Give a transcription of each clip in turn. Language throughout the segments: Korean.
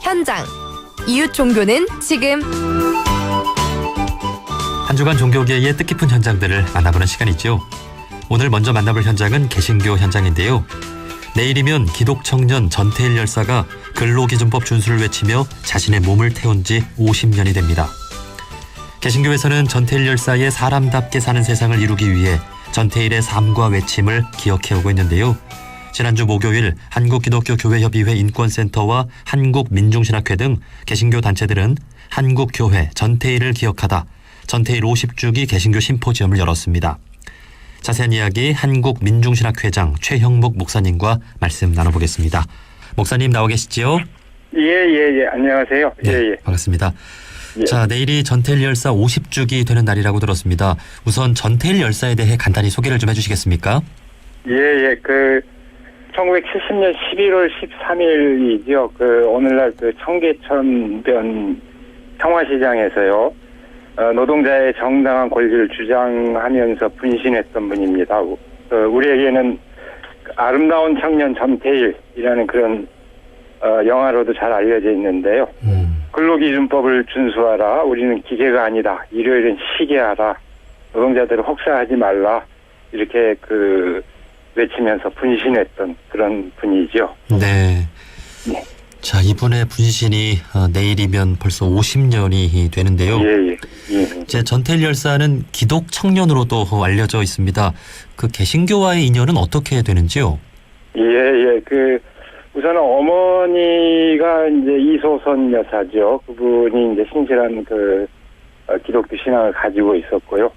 현장 이웃 종교는 지금. 한 주간 종교계의 뜻깊은 현장들을 만나보는 시간이죠. 오늘 먼저 만나볼 현장은 개신교 현장인데요. 내일이면 기독청년 전태일 열사가 근로기준법 준수를 외치며 자신의 몸을 태운 지 50년이 됩니다. 개신교에서는 전태일 열사의 사람답게 사는 세상을 이루기 위해 전태일의 삶과 외침을 기억해오고 있는데요. 지난주 목요일 한국기독교교회협의회 인권센터와 한국민중신학회 등 개신교 단체들은 한국교회 전태일을 기억하다 전태일 50주기 개신교 심포지엄을 열었습니다. 자세한 이야기 한국민중신학회장 최형목 목사님과 말씀 나눠보겠습니다. 목사님 나와 계시지요? 예. 안녕하세요. 네, 예. 반갑습니다. 예. 자, 내일이 전태일 열사 50주기 되는 날이라고 들었습니다. 우선 전태일 열사에 대해 간단히 소개를 좀 해주시겠습니까? 예. 1970년 11월 13일이죠. 오늘날 청계천변 평화시장에서요. 노동자의 정당한 권리를 주장하면서 분신했던 분입니다. 우리에게는 아름다운 청년 전태일이라는 그런 영화로도 잘 알려져 있는데요. 근로기준법을 준수하라. 우리는 기계가 아니다. 일요일은 시계하라. 노동자들을 혹사하지 말라. 이렇게 외치면서 분신했던 그런 분이죠. 네. 네. 자, 이분의 분신이 내일이면 벌써 50년이 되는데요. 예. 이제 전태일 열사는 기독 청년으로도 알려져 있습니다. 그 개신교와의 인연은 어떻게 되는지요? 예. 우선 어머니가 이제 이소선 여사죠. 그분이 이제 신실한 기독교 신앙을 가지고 있었고요.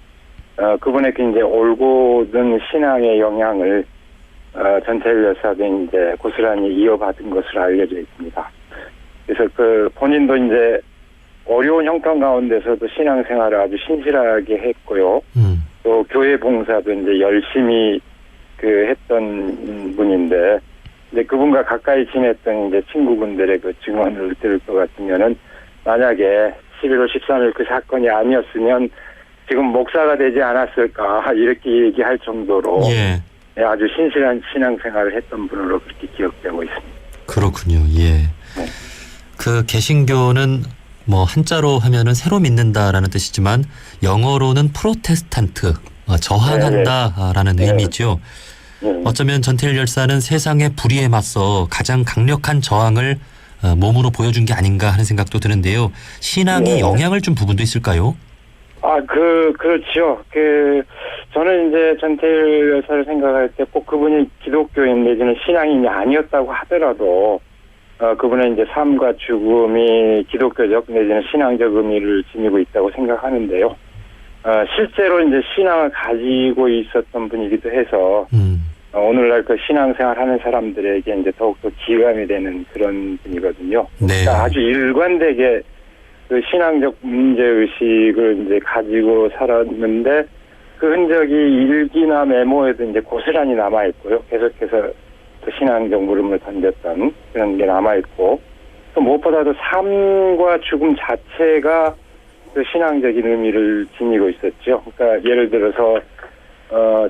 그분의 이제 올곧은 신앙의 영향을 전태일 여사도 이제 고스란히 이어받은 것으로 알려져 있습니다. 그래서 본인도 이제 어려운 형편 가운데서도 신앙생활을 아주 신실하게 했고요. 또 교회 봉사도 이제 열심히 했던 분인데, 이제 그분과 가까이 지냈던 이제 친구분들의 증언을 들을 것 같으면은 만약에 11월 13일 그 사건이 아니었으면 지금 목사가 되지 않았을까 이렇게 얘기할 정도로 아주 신실한 신앙생활을 했던 분으로 그렇게 기억되고 있습니다. 그렇군요. 예. 네. 그 개신교는 뭐 한자로 하면은 새로 믿는다라는 뜻이지만 영어로는 프로테스탄트, 저항한다라는 의미죠. 어쩌면 전태일 열사는 세상의 불의에 맞서 가장 강력한 저항을 몸으로 보여준 게 아닌가 하는 생각도 드는데요. 신앙이 영향을 준 부분도 있을까요? 그렇죠. 저는 이제 전태일 열사를 생각할 때 꼭 그분이 기독교인 내지는 신앙인이 아니었다고 하더라도, 그분의 이제 삶과 죽음이 기독교적 내지는 신앙적 의미를 지니고 있다고 생각하는데요. 실제로 이제 신앙을 가지고 있었던 분이기도 해서, 오늘날 신앙생활 하는 사람들에게 이제 더욱더 기감이 되는 그런 분이거든요. 네. 그러니까 아주 일관되게 신앙적 문제의식을 이제 가지고 살았는데, 그 흔적이 일기나 메모에도 이제 고스란히 남아있고요. 계속해서 신앙적 물음을 던졌던 그런 게 남아있고, 또 무엇보다도 삶과 죽음 자체가 신앙적인 의미를 지니고 있었죠. 그러니까 예를 들어서,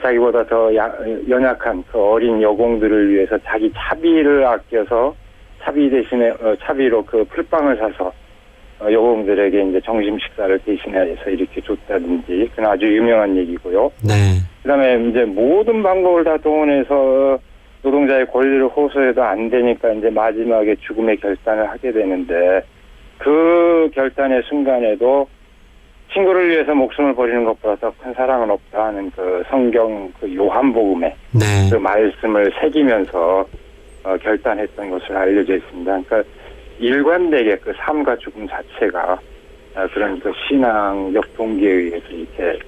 자기보다 더 연약한 어린 여공들을 위해서 자기 차비를 아껴서 차비 대신에, 차비로 풀빵을 사서 여공들에게 이제 점심 식사를 대신해서 이렇게 줬다든지, 그건 아주 유명한 얘기고요. 네. 그다음에 이제 모든 방법을 다 동원해서 노동자의 권리를 호소해도 안 되니까 이제 마지막에 죽음의 결단을 하게 되는데, 그 결단의 순간에도 친구를 위해서 목숨을 버리는 것보다 더 큰 사랑은 없다 하는 성경 요한복음의 그 말씀을 새기면서 결단했던 것으로 알려져 있습니다. 그러니까 일관되게 삶과 죽음 자체가 그런 신앙적 동기에 의해서 이렇게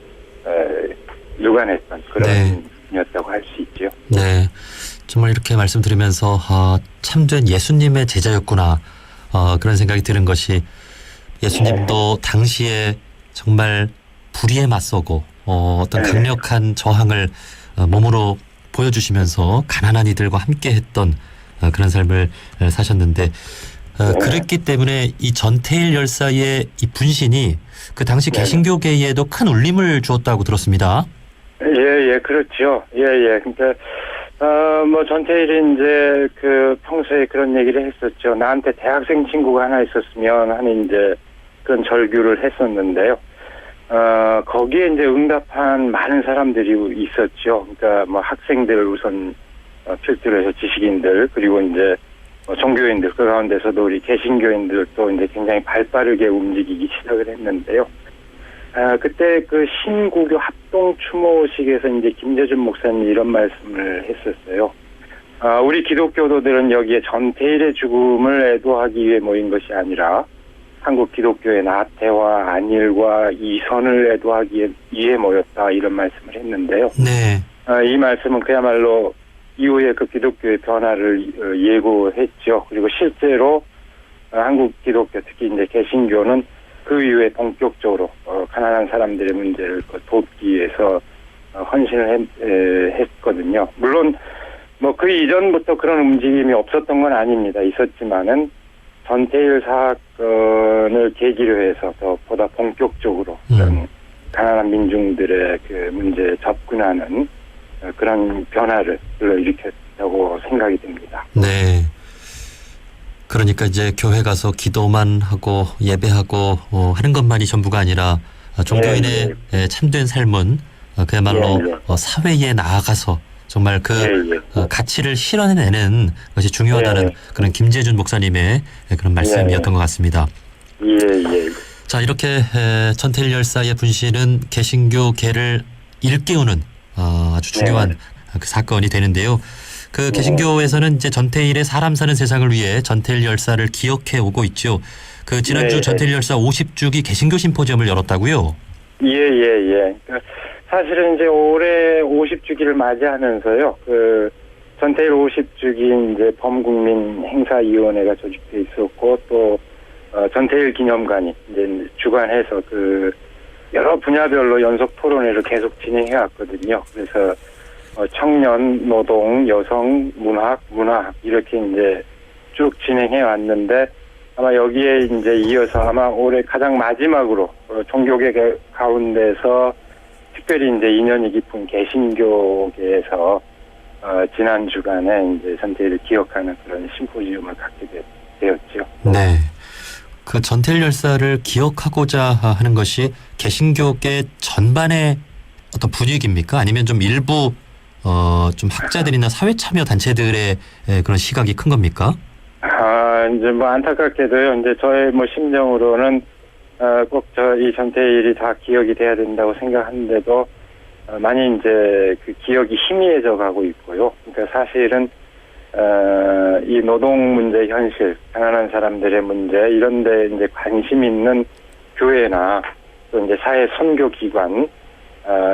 일관했던 그런 분이었다고 할 수 있죠. 네, 정말 이렇게 말씀 들으면서 참된 예수님의 제자였구나 그런 생각이 드는 것이, 예수님도 당시에 정말 불의에 맞서고 어떤 강력한 저항을 몸으로 보여주시면서 가난한 이들과 함께했던 그런 삶을 사셨는데, 그랬기 때문에 이 전태일 열사의 이 분신이 그 당시 개신교계에도 큰 울림을 주었다고 들었습니다. 그렇죠. 그러니까 전태일이 이제 평소 교도소에 그런 얘기를 했었죠. 나한테 대학생 친구가 하나 있었으면 하는 이제 그런 절규를 했었는데요. 거기에 이제 응답한 많은 사람들이 있었죠. 그러니까 뭐 학생들 우선 필두로 해서 지식인들, 그리고 이제 종교인들, 그 가운데서도 우리 개신교인들도 이제 굉장히 발빠르게 움직이기 시작을 했는데요. 그때 그 신구교 합동 추모식에서 이제 김재준 목사님이 이런 말씀을 했었어요. 우리 기독교도들은 여기에 전태일의 죽음을 애도하기 위해 모인 것이 아니라 한국 기독교의 나태와 안일과 이선을 애도하기 위해 모였다, 이런 말씀을 했는데요. 네. 이 말씀은 그야말로 이후에 그 기독교의 변화를 예고했죠. 그리고 실제로 한국 기독교, 특히 이제 개신교는 그 이후에 본격적으로 가난한 사람들의 문제를 돕기 위해서 헌신을 했거든요. 물론 뭐 그 이전부터 그런 움직임이 없었던 건 아닙니다. 있었지만은 전태일 사건을 계기로 해서 더 보다 본격적으로 그런 가난한 민중들의 그 문제에 접근하는 그런 변화를 불러일으켰다고 생각이 됩니다. 네. 그러니까 이제 교회 가서 기도만 하고 예배하고 하는 것만이 전부가 아니라 종교인의 참된 삶은 그야말로 사회에 나아가서 정말 그 가치를 실현해내는 것이 중요하다는 그런 김재준 목사님의 그런 말씀이었던 것 같습니다. 예. 자, 이렇게 전태일 열사의 분신은 개신교계를 일깨우는 아주 중요한 그 사건이 되는데요. 그 개신교에서는 이제 전태일의 사람 사는 세상을 위해 전태일 열사를 기억해 오고 있죠. 그 지난주 전태일 열사 50주기 개신교 심포지엄을 열었다고요? 예. 사실은 이제 올해 50주기를 맞이하면서요. 그 전태일 50주기 이제 범국민 행사위원회가 조직돼 있었고, 또 전태일 기념관이 이제 주관해서 그 여러 분야별로 연속 토론회를 계속 진행해 왔거든요. 그래서 청년, 노동, 여성, 문학 이렇게 이제 쭉 진행해 왔는데, 아마 여기에 이제 이어서 아마 올해 가장 마지막으로 종교계 가운데서 특별히 이제 인연이 깊은 개신교계에서 지난 주간에 이제 전태일을 기억하는 그런 심포지엄을 갖게 되었죠. 네. 그 전태일 열사를 기억하고자 하는 것이 개신교계 전반의 어떤 분위기입니까? 아니면 좀 일부 좀 학자들이나 사회 참여 단체들의 그런 시각이 큰 겁니까? 이제 뭐 안타깝게도요. 이제 저의 뭐 심정으로는 꼭 이 전태일이 다 기억이 돼야 된다고 생각하는데도 많이 이제 그 기억이 희미해져 가고 있고요. 그러니까 사실은 이 노동 문제 현실, 가난한 사람들의 문제 이런 데 이제 관심 있는 교회나 또 이제 사회 선교 기관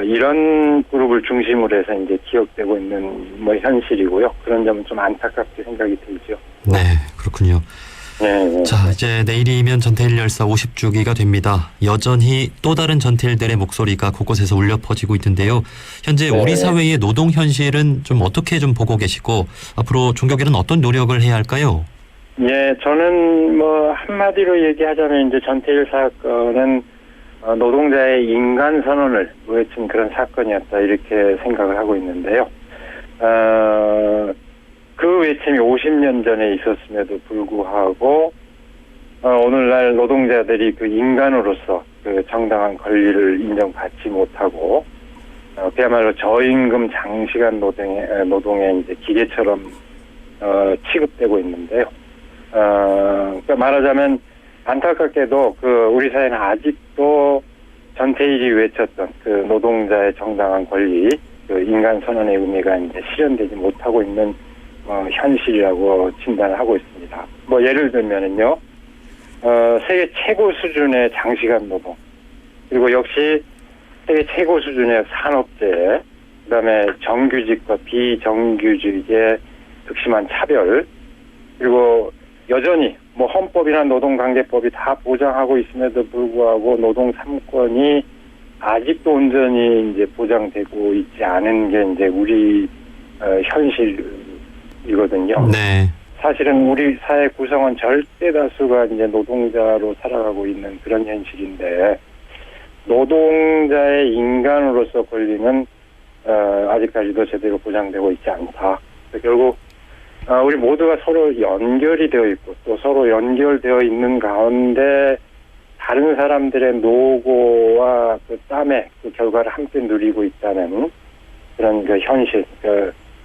이런 그룹을 중심으로 해서 이제 기억되고 있는 뭐 현실이고요. 그런 점은 좀 안타깝게 생각이 들죠. 네, 그렇군요. 네. 자, 이제 내일이면 전태일 열사 50주기가 됩니다. 여전히 또 다른 전태일들의 목소리가 곳곳에서 울려 퍼지고 있는데요. 현재 우리 사회의 노동 현실은 좀 어떻게 좀 보고 계시고 앞으로 종교계는 어떤 노력을 해야 할까요? 예, 저는 뭐 한마디로 얘기하자면 이제 전태일 사건은 노동자의 인간 선언을 외친 그런 사건이었다, 이렇게 생각을 하고 있는데요. 그 외침이 50년 전에 있었음에도 불구하고 오늘날 노동자들이 그 인간으로서 그 정당한 권리를 인정받지 못하고 그야말로 저임금 장시간 노동에 이제 기계처럼 취급되고 있는데요. 그러니까 말하자면 안타깝게도 그 우리 사회는 아직도 전태일이 외쳤던 그 노동자의 정당한 권리, 그 인간 선언의 의미가 이제 실현되지 못하고 있는 현실이라고 진단을 하고 있습니다. 뭐 예를 들면은요, 세계 최고 수준의 장시간 노동, 그리고 역시 세계 최고 수준의 산업재해, 그다음에 정규직과 비정규직의 극심한 차별, 그리고 여전히 뭐 헌법이나 노동관계법이 다 보장하고 있음에도 불구하고 노동 3권이 아직도 온전히 이제 보장되고 있지 않은 게 이제 우리 현실이거든요. 네. 사실은 우리 사회 구성원 절대 다수가 이제 노동자로 살아가고 있는 그런 현실인데, 노동자의 인간으로서 권리는 아직까지도 제대로 보장되고 있지 않다. 결국 우리 모두가 서로 연결이 되어 있고 또 서로 연결되어 있는 가운데 다른 사람들의 노고와 그 땀의 그 결과를 함께 누리고 있다는 그런 그 현실,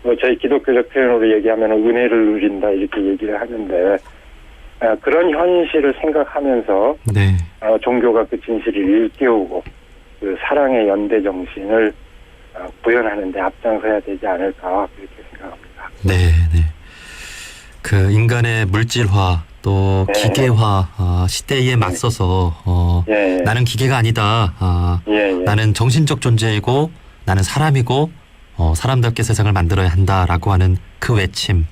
뭐 저희 기독교적 표현으로 얘기하면 은혜를 누린다 이렇게 얘기를 하는데 그런 현실을 생각하면서 네. 종교가 그 진실을 일깨우고 그 사랑의 연대 정신을 구현하는 데 앞장서야 되지 않을까 그렇게 생각합니다. 네, 네. 그 인간의 물질화 또 네. 기계화 시대에 맞서서 예, 예. 나는 기계가 아니다. 예, 예. 나는 정신적 존재이고 나는 사람이고 사람답게 세상을 만들어야 한다라고 하는 그 외침.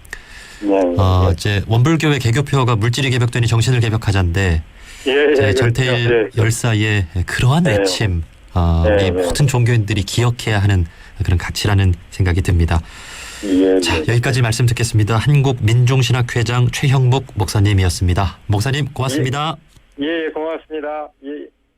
예, 예. 이제 원불교의 개교표가 물질이 개벽되니 정신을 개벽하자인데 예, 이제 예, 전태일 그렇죠. 예. 열사의 그러한 네. 외침 네, 우리 네. 모든 종교인들이 기억해야 하는 그런 가치라는 생각이 듭니다. 예, 자, 예. 여기까지 말씀 듣겠습니다. 한국민중신학회장 최형목 목사님이었습니다. 목사님 고맙습니다. 예, 고맙습니다. 예.